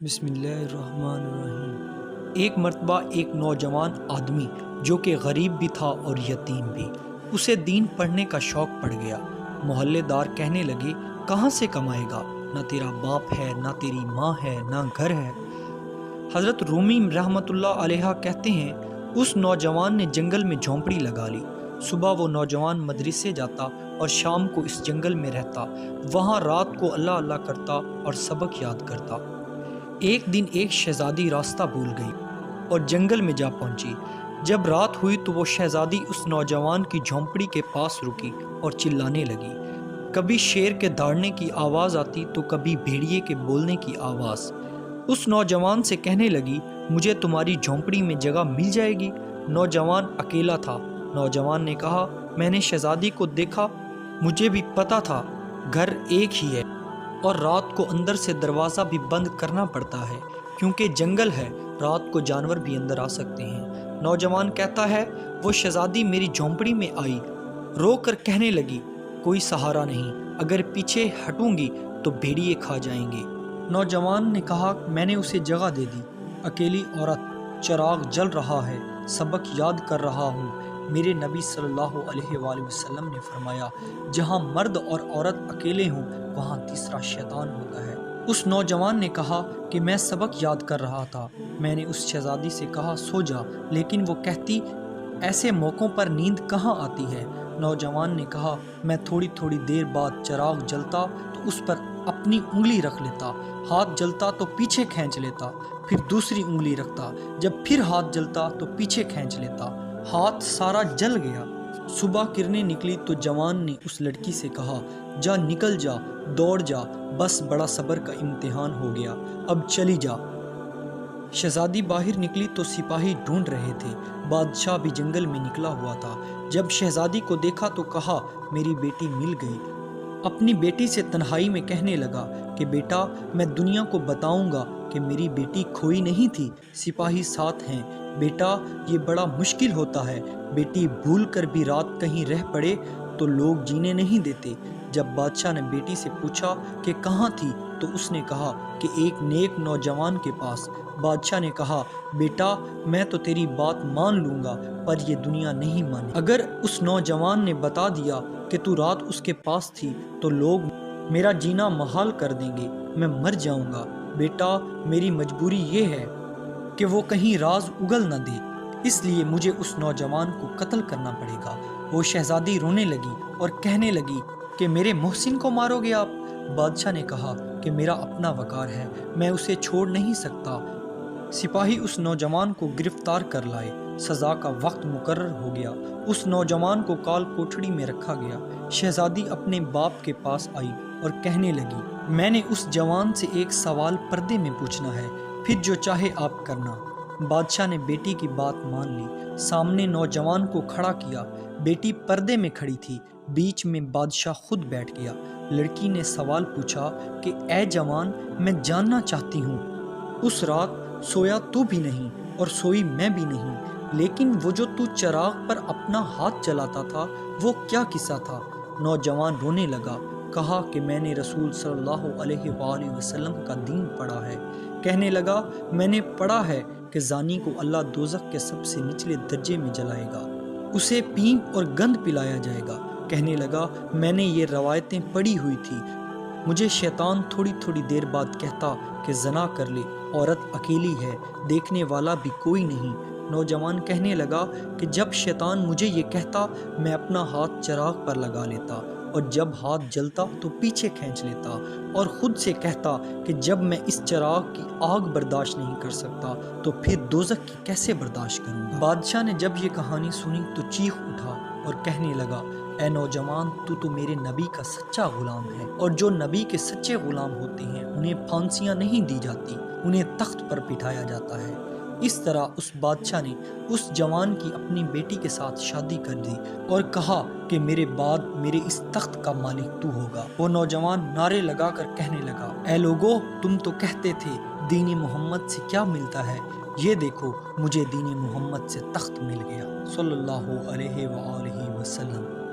بسم اللہ الرحمن الرحیم۔ ایک مرتبہ ایک نوجوان آدمی جو کہ غریب بھی تھا اور یتیم بھی، اسے دین پڑھنے کا شوق پڑ گیا۔ محلے دار کہنے لگے، کہاں سے کمائے گا؟ نہ تیرا باپ ہے، نہ تیری ماں ہے، نہ گھر ہے۔ حضرت رومی رحمۃ اللہ علیہ کہتے ہیں، اس نوجوان نے جنگل میں جھونپڑی لگا لی۔ صبح وہ نوجوان مدرسے جاتا اور شام کو اس جنگل میں رہتا، وہاں رات کو اللہ اللہ کرتا اور سبق یاد کرتا۔ ایک دن ایک شہزادی راستہ بھول گئی اور جنگل میں جا پہنچی۔ جب رات ہوئی تو وہ شہزادی اس نوجوان کی جھونپڑی کے پاس رکی اور چلانے لگی۔ کبھی شیر کے داڑنے کی آواز آتی تو کبھی بھیڑیے کے بولنے کی آواز۔ اس نوجوان سے کہنے لگی، مجھے تمہاری جھونپڑی میں جگہ مل جائے گی؟ نوجوان اکیلا تھا۔ نوجوان نے کہا، میں نے شہزادی کو دیکھا، مجھے بھی پتا تھا گھر ایک ہی ہے اور رات کو اندر سے دروازہ بھی بند کرنا پڑتا ہے، کیونکہ جنگل ہے، رات کو جانور بھی اندر آ سکتے ہیں۔ نوجوان کہتا ہے، وہ شہزادی میری جھونپڑی میں آئی، رو کر کہنے لگی، کوئی سہارا نہیں، اگر پیچھے ہٹوں گی تو بھیڑیے کھا جائیں گے۔ نوجوان نے کہا، میں نے اسے جگہ دے دی۔ اکیلی عورت، چراغ جل رہا ہے، سبق یاد کر رہا ہوں۔ میرے نبی صلی اللہ علیہ وآلہ وسلم نے فرمایا، جہاں مرد اور عورت اکیلے ہوں وہاں تیسرا شیطان ہوتا ہے۔ اس نوجوان نے کہا کہ میں سبق یاد کر رہا تھا۔ میں نے اس شہزادی سے کہا، سو جا، لیکن وہ کہتی، ایسے موقعوں پر نیند کہاں آتی ہے؟ نوجوان نے کہا، میں تھوڑی تھوڑی دیر بعد چراغ جلتا تو اس پر اپنی انگلی رکھ لیتا، ہاتھ جلتا تو پیچھے کھینچ لیتا، پھر دوسری انگلی رکھتا، جب پھر ہاتھ جلتا تو پیچھے کھینچ لیتا، ہاتھ سارا جل گیا۔ صبح کرنیں نکلی تو جوان نے اس لڑکی سے کہا، جا نکل جا، دوڑ جا، بس بڑا صبر کا امتحان ہو گیا، اب چلی جا۔ شہزادی باہر نکلی تو سپاہی ڈھونڈ رہے تھے۔ بادشاہ بھی جنگل میں نکلا ہوا تھا۔ جب شہزادی کو دیکھا تو کہا، میری بیٹی مل گئی۔ اپنی بیٹی سے تنہائی میں کہنے لگا کہ بیٹا، میں دنیا کو بتاؤں گا کہ میری بیٹی کھوئی نہیں تھی، سپاہی ساتھ ہیں۔ بیٹا، یہ بڑا مشکل ہوتا ہے، بیٹی بھول کر بھی رات کہیں رہ پڑے تو لوگ جینے نہیں دیتے۔ جب بادشاہ نے بیٹی سے پوچھا کہ کہاں تھی تو اس نے کہا کہ ایک نیک نوجوان کے پاس۔ بادشاہ نے کہا، بیٹا، میں تو تیری بات مان لوں گا پر یہ دنیا نہیں مانے۔ اگر اس نوجوان نے بتا دیا کہ تو رات اس کے پاس تھی تو لوگ میرا جینا محال کر دیں گے، میں مر جاؤں گا۔ بیٹا، میری مجبوری یہ ہے کہ وہ کہیں راز اگل نہ دے، اس لیے مجھے اس نوجوان کو قتل کرنا پڑے گا۔ وہ شہزادی رونے لگی اور کہنے لگی کہ میرے محسن کو مارو گے آپ؟ بادشاہ نے کہا کہ میرا اپنا وقار ہے، میں اسے چھوڑ نہیں سکتا۔ سپاہی اس نوجوان کو گرفتار کر لائے۔ سزا کا وقت مقرر ہو گیا۔ اس نوجوان کو کال کوٹھڑی میں رکھا گیا۔ شہزادی اپنے باپ کے پاس آئی اور کہنے لگی، میں نے اس جوان سے ایک سوال پردے میں پوچھنا ہے، پھر جو چاہے آپ کرنا۔ بادشاہ نے بیٹی کی بات مان لی، سامنے نوجوان کو کھڑا کیا۔ بیٹی پردے میں کھڑی تھی، بیچ میں بادشاہ خود بیٹھ گیا۔ لڑکی نے سوال پوچھا کہ اے جوان، میں جاننا چاہتی ہوں، اس رات سویا تو بھی نہیں اور سوئی میں بھی نہیں، لیکن وہ جو تو چراغ پر اپنا ہاتھ جلاتا تھا وہ کیا قصہ تھا؟ نوجوان رونے لگا، کہا کہ میں نے رسول صلی اللہ علیہ وآلہ وسلم کا دین پڑھا ہے۔ کہنے لگا، میں نے پڑھا ہے کہ زانی کو اللہ دوزخ کے سب سے نچلے درجے میں جلائے گا، اسے پیپ اور گند پلایا جائے گا۔ کہنے لگا، میں نے یہ روایتیں پڑھی ہوئی تھی، مجھے شیطان تھوڑی تھوڑی دیر بعد کہتا کہ زنا کر لے، عورت اکیلی ہے، دیکھنے والا بھی کوئی نہیں۔ نوجوان کہنے لگا کہ جب شیطان مجھے یہ کہتا میں اپنا ہاتھ چراغ پر لگا لیتا اور جب ہاتھ جلتا تو پیچھے کھینچ لیتا، اور خود سے کہتا کہ جب میں اس چراغ کی آگ برداشت نہیں کر سکتا تو پھر دوزخ کی کیسے برداشت کروں گا؟ بادشاہ نے جب یہ کہانی سنی تو چیخ اٹھا اور کہنے لگا، اے نوجوان، تو میرے نبی کا سچا غلام ہے، اور جو نبی کے سچے غلام ہوتے ہیں انہیں پھانسیاں نہیں دی جاتی، انہیں تخت پر بٹھایا جاتا ہے۔ اس طرح اس بادشاہ نے اس جوان کی اپنی بیٹی کے ساتھ شادی کر دی اور کہا کہ میرے بعد میرے اس تخت کا مالک تو ہوگا۔ وہ نوجوان نعرے لگا کر کہنے لگا، اے لوگو، تم تو کہتے تھے دین محمد سے کیا ملتا ہے، یہ دیکھو مجھے دین محمد سے تخت مل گیا، صلی اللہ علیہ وآلہ وسلم۔